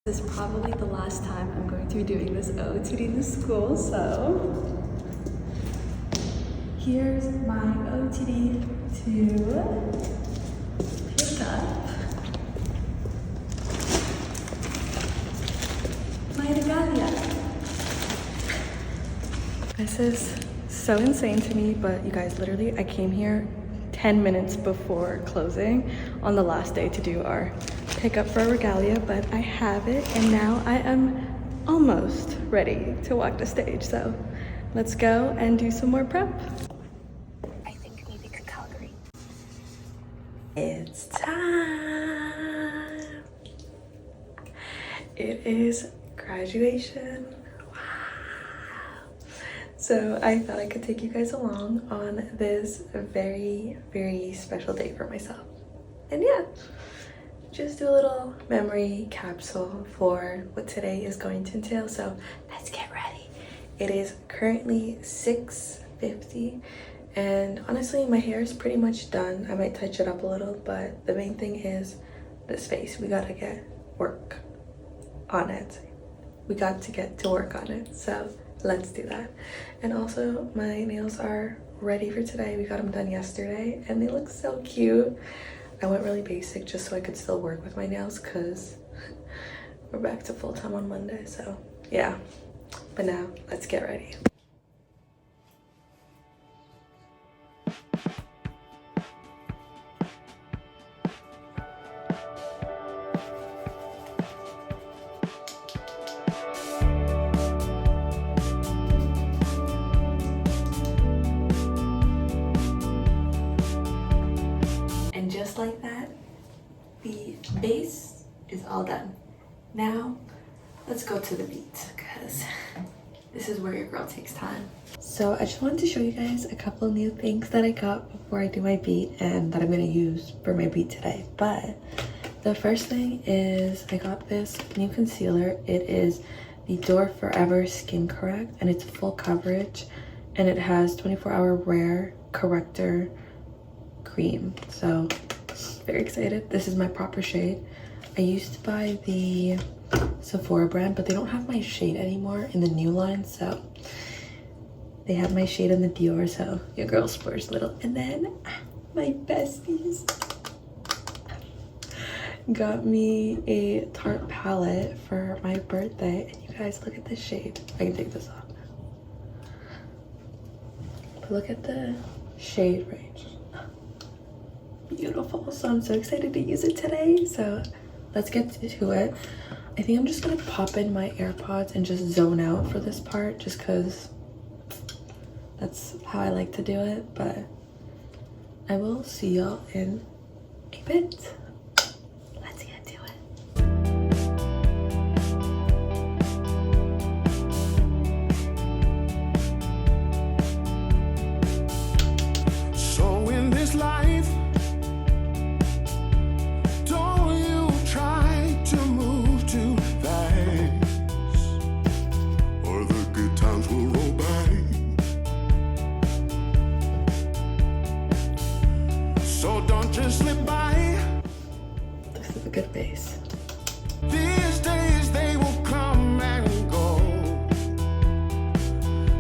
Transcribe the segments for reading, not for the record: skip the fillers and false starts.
This is probably the last time I'm going to be doing this OOTD in the school, so here's my OOTD to pick up my regalia. This is so insane to me, but you guys, literally I came here 10 minutes before closing on the last day to do our pickup for regalia, but I have it and now I am almost ready to walk the stage. So let's go and do some more prep. I think maybe to Calgary. It's time. It is graduation. So I thought I could take you guys along on this very, very special day for myself. And yeah, just do a little memory capsule for what today is going to entail. So let's get ready. It is currently 6:50 and honestly my hair is pretty much done. I might touch it up a little, but the main thing is this face. We gotta get work on it. We got to get to work on it. So let's do that. And also my nails are ready for today. We got them done yesterday and they look so cute. I went really basic just so I could still work with my nails because we're back to full-time on Monday. So yeah, but now let's get ready. Just like that, the base is all done. Now let's go to the beat because this is where your girl takes time. So I just wanted to show you guys a couple new things that I got before I do my beat and that I'm going to use for my beat today. But the first thing is I got this new concealer. It is the Door Forever Skin Correct and it's full coverage and it has 24-hour wear corrector cream. So very excited. This is my proper shade. I used to buy the Sephora brand, but they don't have my shade anymore in the new line, so they have my shade in the Dior, so your girl splurged a little. And then my besties got me a Tarte palette for my birthday, and you guys look at this shade. I can take this off, but look at the shade range. Beautiful. So I'm so excited to use it today. So let's get to it. I think I'm just gonna pop in my AirPods and just zone out for this part just because that's how I like to do it, but I will see y'all in a bit. Let's get to it. So in this life, slip by. This is a good base. These days they will come and go.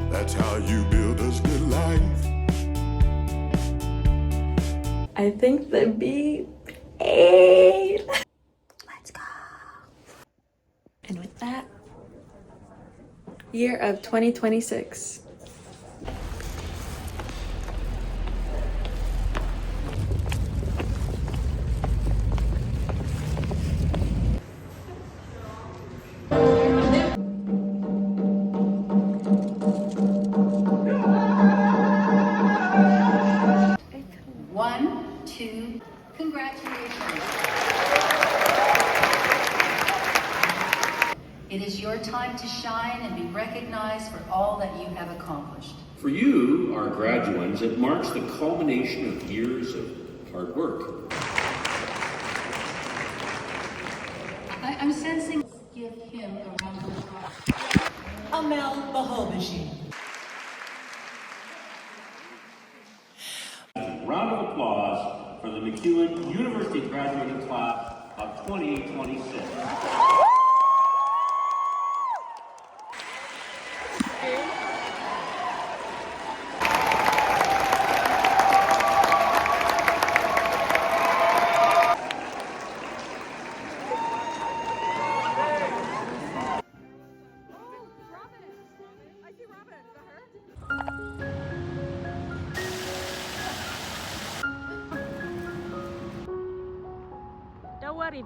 That's how you build a good life. I think the beat. Hey. Let's go. And with that, year of 2026. Congratulations. It is your time to shine and be recognized for all that you have accomplished. For you, our graduates, it marks the culmination of years of hard work. I'm sensing. Give him a round of applause. Amelbahobeshi. Round of applause for the McEwen University graduating class of 2026.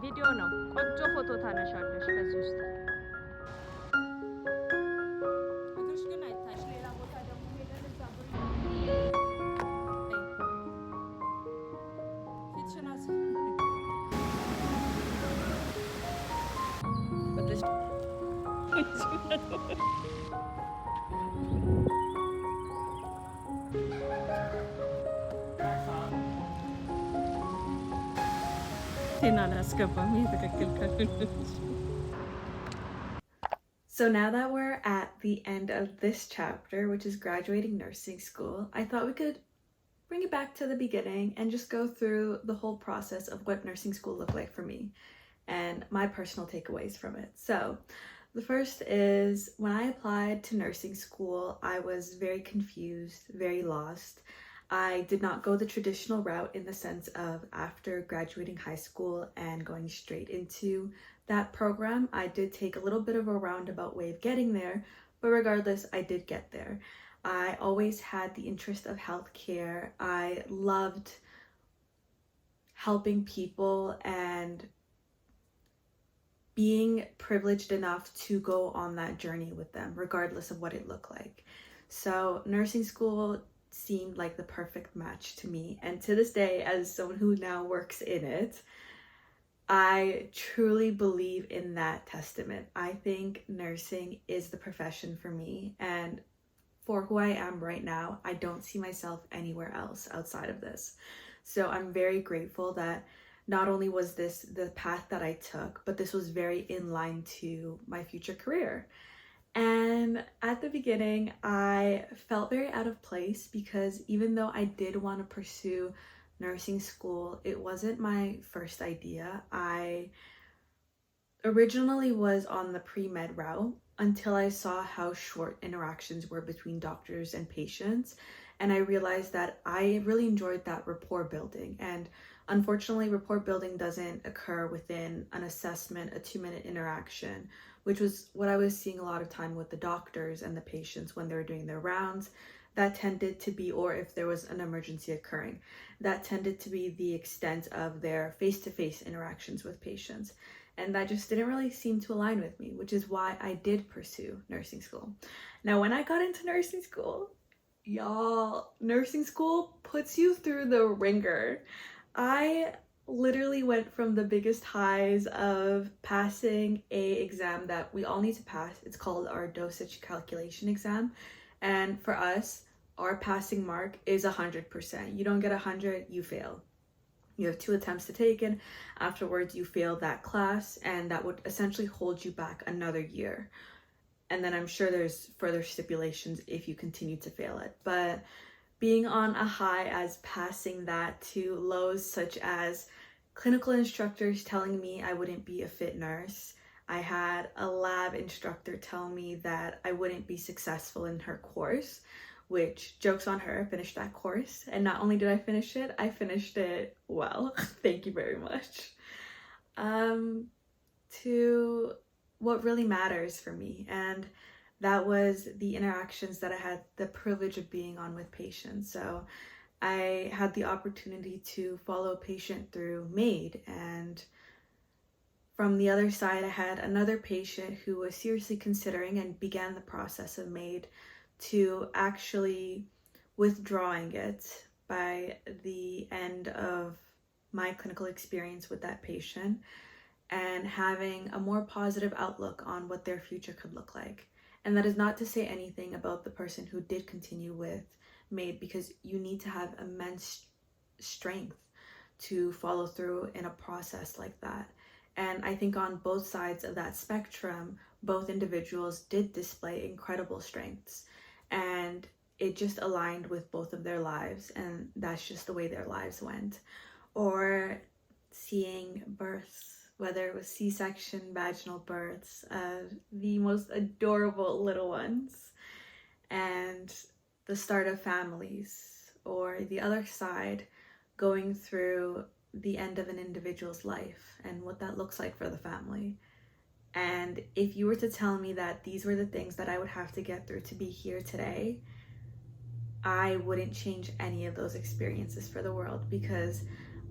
ቪዲዮ ነው። ቆንጆ ፎቶ ታነሻለሽ ከዚህ ውስጥ። እግርሽ ግን አይታይሽ። ሌላ ቦታ ደግሞ ሄደን እዛ ፊትሽን So now that we're at the end of this chapter, which is graduating nursing school, I thought we could bring it back to the beginning and just go through the whole process of what nursing school looked like for me and my personal takeaways from it. So the first is when I applied to nursing school, I was very confused, very lost. I did not go the traditional route in the sense of after graduating high school and going straight into that program. I did take a little bit of a roundabout way of getting there, but regardless, I did get there. I always had the interest of healthcare. I loved helping people and being privileged enough to go on that journey with them, regardless of what it looked like. So nursing school seemed like the perfect match to me. And to this day, as someone who now works in it, I truly believe in that testament. I think nursing is the profession for me. And for who I am right now, I don't see myself anywhere else outside of this. So I'm very grateful that not only was this the path that I took, but this was very in line to my future career. And at the beginning, I felt very out of place because even though I did want to pursue nursing school, it wasn't my first idea. I originally was on the pre-med route until I saw how short interactions were between doctors and patients. And I realized that I really enjoyed that rapport building. And unfortunately, rapport building doesn't occur within an assessment, a 2-minute interaction, which was what I was seeing a lot of time with the doctors and the patients when they were doing their rounds. That tended to be, or if there was an emergency occurring, that tended to be the extent of their face-to-face interactions with patients. And that just didn't really seem to align with me, which is why I did pursue nursing school. Now, when I got into nursing school, y'all, nursing school puts you through the ringer. I literally went from the biggest highs of passing a exam that we all need to pass. It's called our dosage calculation exam. And for us, our passing mark is 100%. You don't get 100, you fail. You have 2 attempts to take it. Afterwards, you fail that class, and that would essentially hold you back another year. And then I'm sure there's further stipulations if you continue to fail it. But being on a high as passing that to lows such as clinical instructors telling me I wouldn't be a fit nurse. I had a lab instructor tell me that I wouldn't be successful in her course, which, jokes on her, finished that course. And not only did I finish it, I finished it well. Thank you very much. To what really matters for me. And that was the interactions that I had the privilege of being on with patients. So I had the opportunity to follow a patient through MAID, and from the other side, I had another patient who was seriously considering and began the process of MAID to actually withdrawing it by the end of my clinical experience with that patient and having a more positive outlook on what their future could look like. And that is not to say anything about the person who did continue with MAID, because you need to have immense strength to follow through in a process like that. And I think on both sides of that spectrum, both individuals did display incredible strengths, and it just aligned with both of their lives, and that's just the way their lives went. Or seeing births, whether it was C-section, vaginal births, the most adorable little ones, and the start of families, or the other side, going through the end of an individual's life and what that looks like for the family. And if you were to tell me that these were the things that I would have to get through to be here today, I wouldn't change any of those experiences for the world, because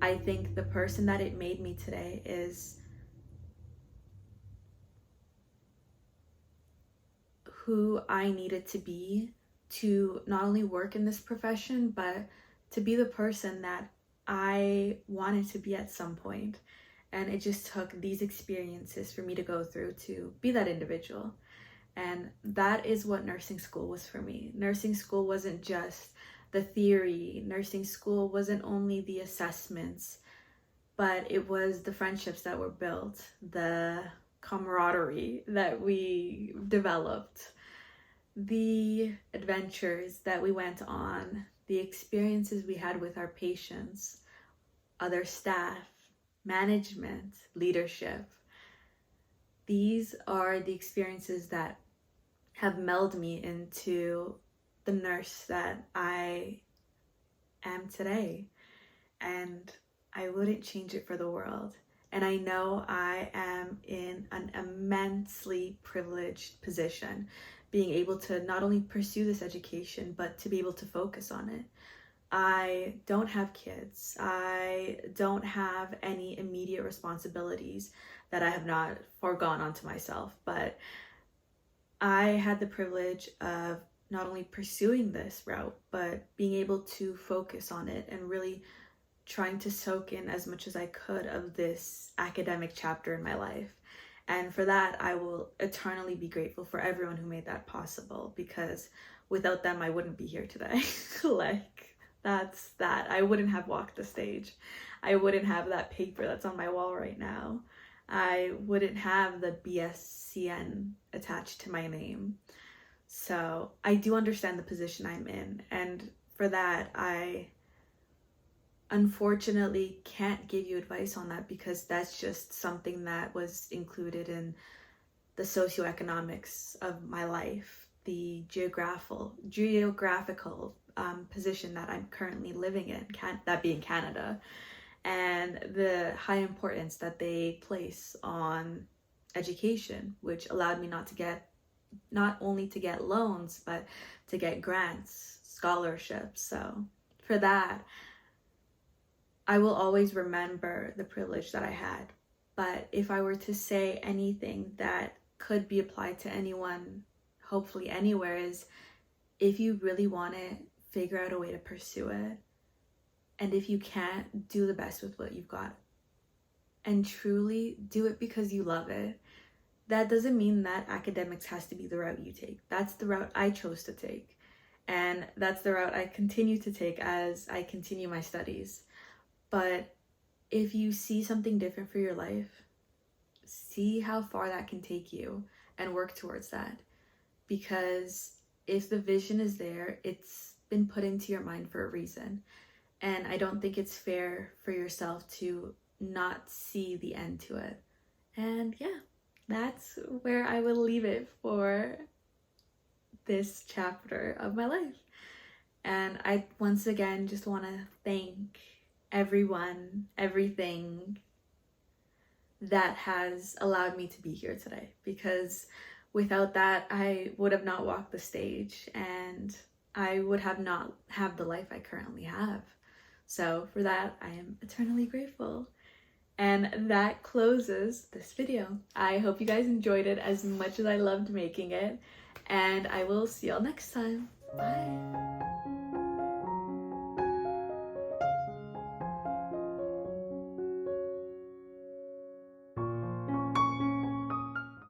I think the person that it made me today is who I needed to be to not only work in this profession, but to be the person that I wanted to be at some point. And it just took these experiences for me to go through to be that individual. And that is what nursing school was for me. Nursing school wasn't just the theory. Nursing school wasn't only the assessments, but it was the friendships that were built, the camaraderie that we developed, the adventures that we went on, the experiences we had with our patients, other staff, management, leadership. These are the experiences that have melded me into the nurse that I am today. And I wouldn't change it for the world. And I know I am in an immensely privileged position, being able to not only pursue this education, but to be able to focus on it. I don't have kids. I don't have any immediate responsibilities that I have not foregone onto myself, but I had the privilege of not only pursuing this route, but being able to focus on it and really trying to soak in as much as I could of this academic chapter in my life. And for that, I will eternally be grateful for everyone who made that possible, because without them, I wouldn't be here today. Like, that's that. I wouldn't have walked the stage. I wouldn't have that paper that's on my wall right now. I wouldn't have the BScN attached to my name. So I do understand the position I'm in. And for that, I unfortunately can't give you advice on that, because that's just something that was included in the socioeconomics of my life, the geographical position that I'm currently living in, that being Canada, and the high importance that they place on education, which allowed me not only to get loans, but to get grants, scholarships. So for that, I will always remember the privilege that I had. But if I were to say anything that could be applied to anyone, hopefully anywhere, is if you really want it, figure out a way to pursue it. And if you can't, do the best with what you've got. And truly do it because you love it. That doesn't mean that academics has to be the route you take. That's the route I chose to take. And that's the route I continue to take as I continue my studies. But if you see something different for your life, see how far that can take you and work towards that. Because if the vision is there, it's been put into your mind for a reason. And I don't think it's fair for yourself to not see the end to it. And yeah, that's where I will leave it for this chapter of my life. And I once again just want to thank everyone, everything that has allowed me to be here today, because without that, I would have not walked the stage and I would have not have the life I currently have. So for that, I am eternally grateful. And that closes this video. I hope you guys enjoyed it as much as I loved making it, and I will see y'all next time. Bye.